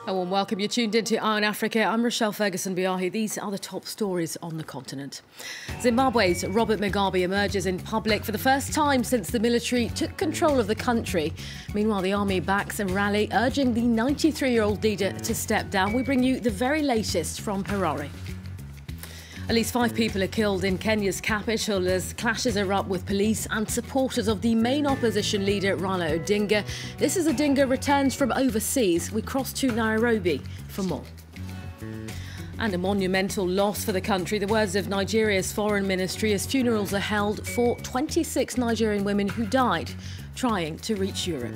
A warm welcome. You're tuned into Eye on Africa. I'm Rochelle Ferguson-Biahi. These are the top stories on the continent. Zimbabwe's Robert Mugabe emerges in public for the first time since the military took control of the country. Meanwhile, the army backs a rally urging the 93-year-old leader to step down. We bring you the very latest from Harare. At least 5 people are killed in Kenya's capital as clashes erupt with police and supporters of the main opposition leader, Raila Odinga. This as Odinga returns from overseas. We cross to Nairobi for more. And a monumental loss for the country. The words of Nigeria's foreign ministry as funerals are held for 26 Nigerian women who died trying to reach Europe.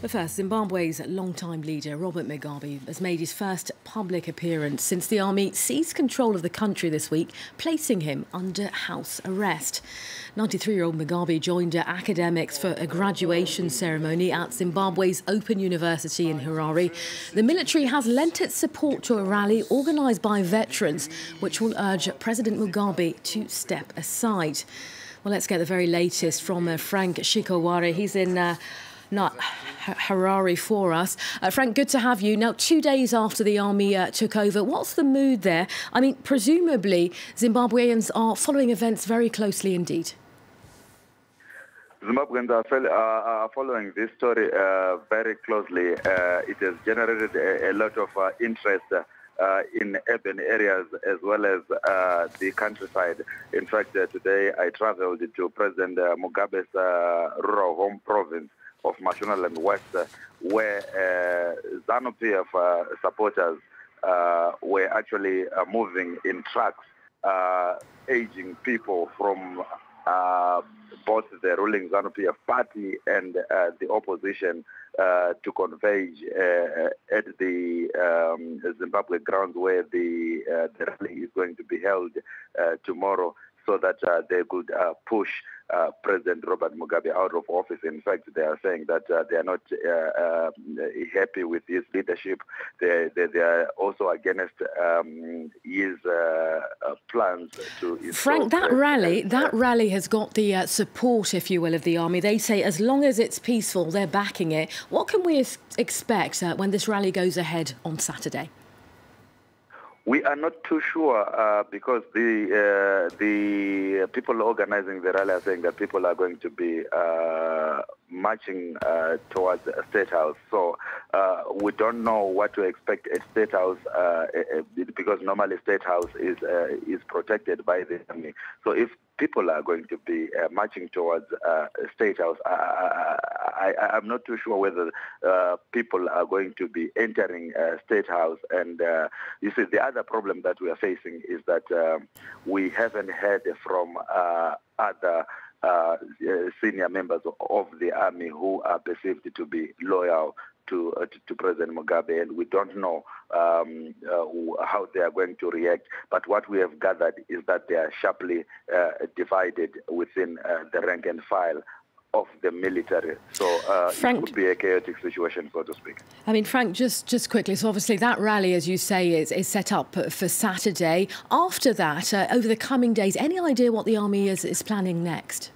But first, Zimbabwe's longtime leader, Robert Mugabe, has made his first public appearance since the army seized control of the country this week, placing him under house arrest. 93-year-old Mugabe joined academics for a graduation ceremony at Zimbabwe's Open University in Harare. The military has lent its support to a rally organised by veterans, which will urge President Mugabe to step aside. Well, let's get the very latest from Frank Shikoware. He's in Harare for us. Frank, good to have you. Now, 2 days after the army took over, what's the mood there? I mean, presumably Zimbabweans are following events very closely indeed. Zimbabweans are following this story very closely. It has generated a lot of interest in urban areas as well as the countryside. In fact, today I travelled to President Mugabe's rural home province of Mashonaland West, where ZANU-PF supporters were actually moving in trucks, urging people from both the ruling ZANU-PF party and the opposition to converge at the Zimbabwe grounds where the rally is going to be held tomorrow, so that they could push President Robert Mugabe out of office. In fact, they are saying that they are not happy with his leadership. They are also against his plans to... Frank, that rally has got the support, if you will, of the army. They say as long as it's peaceful, they're backing it. What can we expect when this rally goes ahead on Saturday? We are not too sure because the people organizing the rally are saying that people are going to be marching towards a State House. So we don't know what to expect at State House because normally State House is protected by the army. So if people are going to be marching towards State House, I'm not too sure whether people are going to be entering State House. And you see, the other problem that we are facing is that we haven't heard from other senior members of the army who are perceived to be loyal to President Mugabe, and we don't know how they are going to react. But what we have gathered is that they are sharply divided within the rank and file of the military. So Frank, it could be a chaotic situation, so to speak. I mean, Frank, just quickly, so obviously that rally, as you say, is set up for Saturday. After that, over the coming days, any idea what the army is planning next?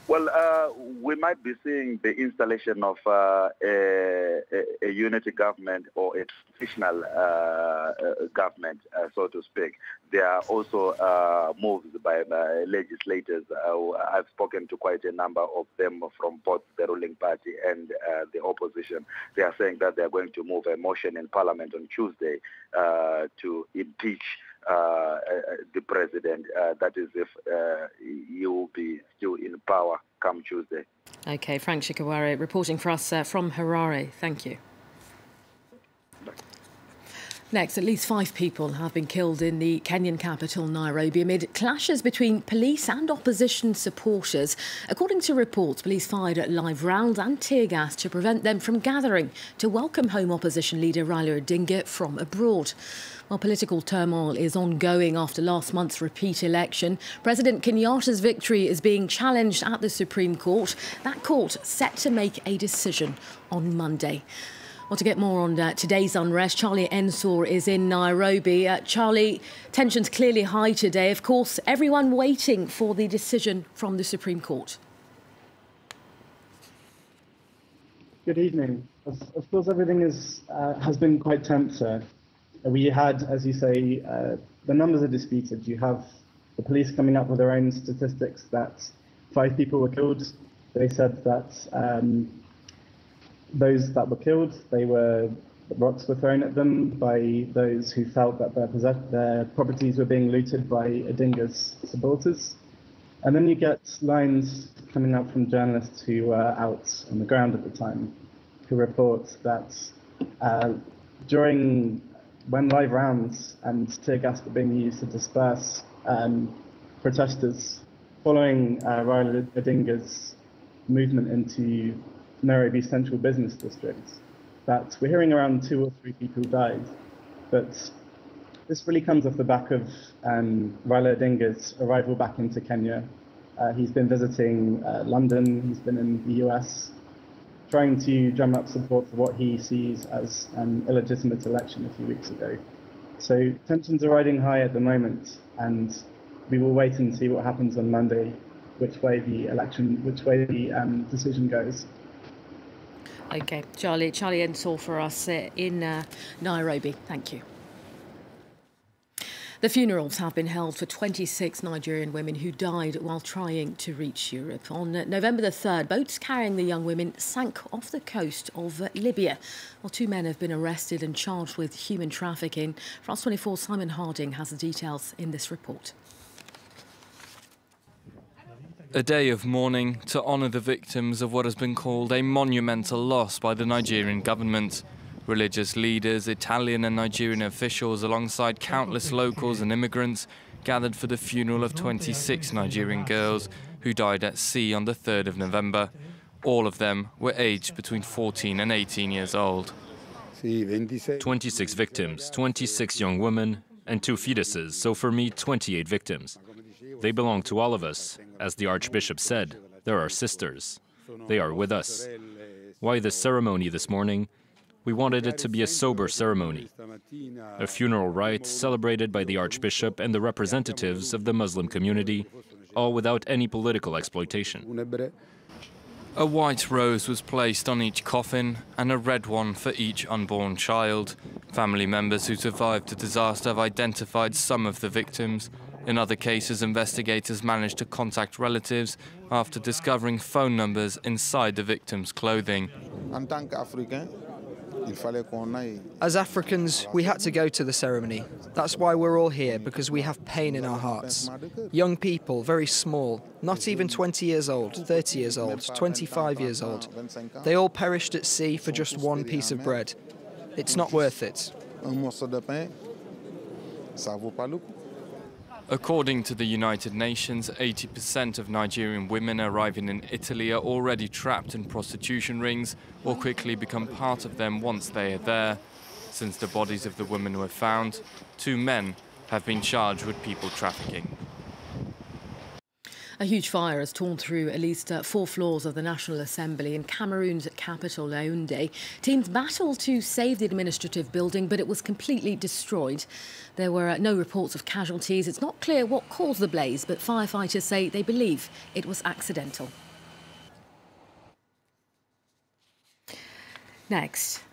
Well, we might be seeing the installation of a unity government or a transitional government, so to speak. There are also moves by legislators. I've spoken to quite a number of them from both the ruling party and the opposition. They are saying that they are going to move a motion in Parliament on Tuesday to impeach the president, that is if he will be still in power come Tuesday. OK, Frank Shikoware reporting for us from Harare. Thank you. Next, at least 5 people have been killed in the Kenyan capital, Nairobi, amid clashes between police and opposition supporters. According to reports, police fired live rounds and tear gas to prevent them from gathering to welcome home opposition leader Raila Odinga from abroad. While political turmoil is ongoing after last month's repeat election, President Kenyatta's victory is being challenged at the Supreme Court. That court set to make a decision on Monday. Well, to get more on today's unrest, Charlie Ensor is in Nairobi. Charlie, tensions clearly high today. Of course, everyone waiting for the decision from the Supreme Court. Good evening. Of course, everything has been quite tense. We had, as you say, the numbers are disputed. You have the police coming up with their own statistics that 5 people were killed. They said that those that were killed, rocks were thrown at them by those who felt that their properties were being looted by Odinga's supporters. And then you get lines coming up from journalists who were out on the ground at the time, who report that when live rounds and tear gas were being used to disperse protesters following Raila Odinga's movement into Nairobi Central Business District, that we're hearing around 2 or 3 people died. But this really comes off the back of Raila Odinga's arrival back into Kenya. He's been visiting London, he's been in the US, trying to drum up support for what he sees as an illegitimate election a few weeks ago. So tensions are riding high at the moment, and we will wait and see what happens on Monday, which way the decision goes. OK, Charlie Ensor for us in Nairobi. Thank you. The funerals have been held for 26 Nigerian women who died while trying to reach Europe. On November the 3rd, boats carrying the young women sank off the coast of Libya. Well, 2 men have been arrested and charged with human trafficking. France 24's Simon Harding has the details in this report. A day of mourning to honour the victims of what has been called a monumental loss by the Nigerian government. Religious leaders, Italian and Nigerian officials, alongside countless locals and immigrants, gathered for the funeral of 26 Nigerian girls who died at sea on the 3rd of November. All of them were aged between 14 and 18 years old. 26 victims, 26 young women, and 2 fetuses, so for me, 28 victims. They belong to all of us. As the Archbishop said, they're our sisters. They are with us. Why this ceremony this morning? We wanted it to be a sober ceremony, a funeral rite celebrated by the Archbishop and the representatives of the Muslim community, all without any political exploitation. A white rose was placed on each coffin and a red one for each unborn child. Family members who survived the disaster have identified some of the victims. In other cases, investigators managed to contact relatives after discovering phone numbers inside the victims' clothing. As Africans, we had to go to the ceremony. That's why we're all here, because we have pain in our hearts. Young people, very small, not even 20 years old, 30 years old, 25 years old. They all perished at sea for just 1 piece of bread. It's not worth it. According to the United Nations, 80% of Nigerian women arriving in Italy are already trapped in prostitution rings or quickly become part of them once they are there. Since the bodies of the women were found, 2 men have been charged with people trafficking. A huge fire has torn through at least 4 floors of the National Assembly in Cameroon's capital, Yaoundé. Teams battled to save the administrative building, but it was completely destroyed. There were no reports of casualties. It's not clear what caused the blaze, but firefighters say they believe it was accidental. Next.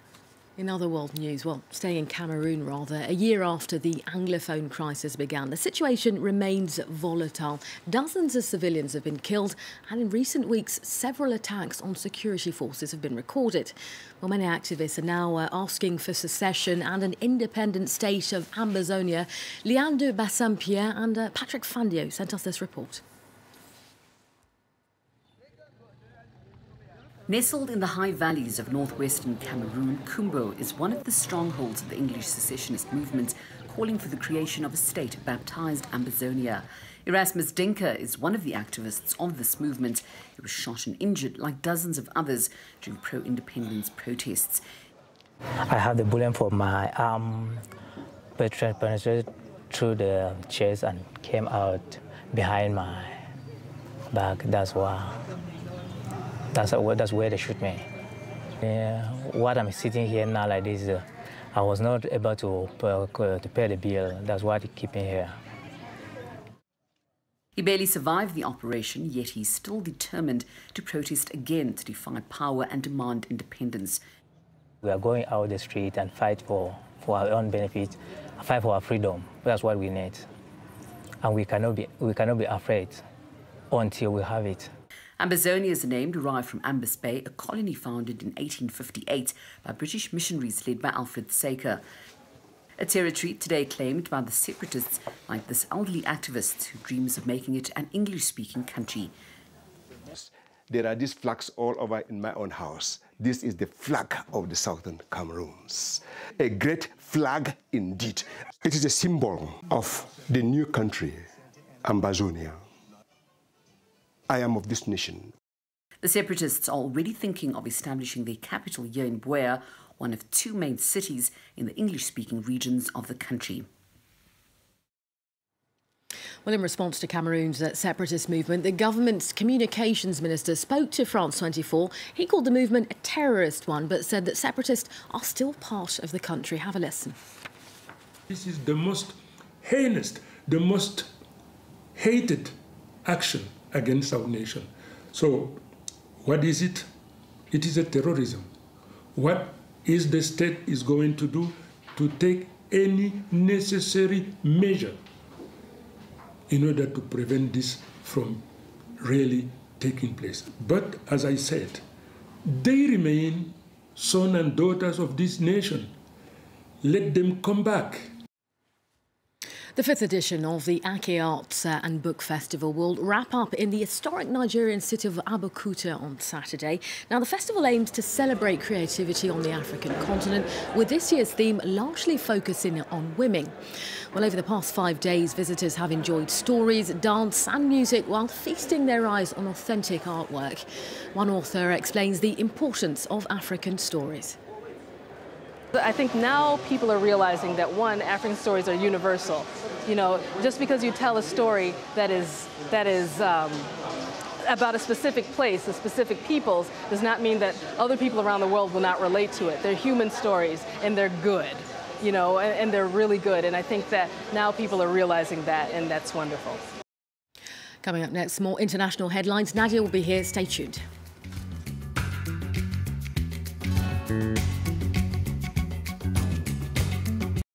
In other world news, well, staying in Cameroon rather, a year after the Anglophone crisis began, the situation remains volatile. Dozens of civilians have been killed, and in recent weeks, several attacks on security forces have been recorded. Well, many activists are now asking for secession and an independent state of Ambazonia. Liane de Bassampierre and Patrick Fandio sent us this report. Nestled in the high valleys of northwestern Cameroon, Kumbo is one of the strongholds of the English secessionist movement, calling for the creation of a state baptized Ambazonia. Erasmus Dinker is one of the activists of this movement. He was shot and injured, like dozens of others, during pro-independence protests. I had the bullet for my arm, penetrated through the chest and came out behind my back. That's where they shoot me. What I'm sitting here now like this, I was not able to pay the bill. That's why they keep me here. He barely survived the operation, yet he's still determined to protest again to defy power and demand independence. We are going out the street and fight for our own benefit, fight for our freedom. That's what we need. And we cannot be afraid until we have it. Ambazonia's name derived from Ambas Bay, a colony founded in 1858 by British missionaries led by Alfred Saker. A territory today claimed by the Separatists, like this elderly activist who dreams of making it an English-speaking country. There are these flags all over in my own house. This is the flag of the southern Cameroons. A great flag indeed. It is a symbol of the new country, Ambazonia. I am of this nation. The Separatists are already thinking of establishing their capital here in Buea, one of two main cities in the English-speaking regions of the country. Well, in response to Cameroon's separatist movement, the government's communications minister spoke to France 24. He called the movement a terrorist one, but said that separatists are still part of the country. Have a listen. This is the most heinous, the most hated action against our nation. So, what is it? It is a terrorism. What is the state is going to do to take any necessary measure in order to prevent this from really taking place? But as I said, they remain sons and daughters of this nation. Let them come back. The fifth edition of the Ake Arts and Book Festival will wrap up in the historic Nigerian city of Abeokuta on Saturday. Now, the festival aims to celebrate creativity on the African continent, with this year's theme largely focusing on women. Well, over the past 5 days, visitors have enjoyed stories, dance and music while feasting their eyes on authentic artwork. One author explains the importance of African stories. I think now people are realizing that, one, African stories are universal. You know, just because you tell a story that is about a specific place, a specific peoples, does not mean that other people around the world will not relate to it. They're human stories, and they're good, you know, and they're really good. And I think that now people are realizing that, and that's wonderful. Coming up next, more international headlines. Nadia will be here. Stay tuned.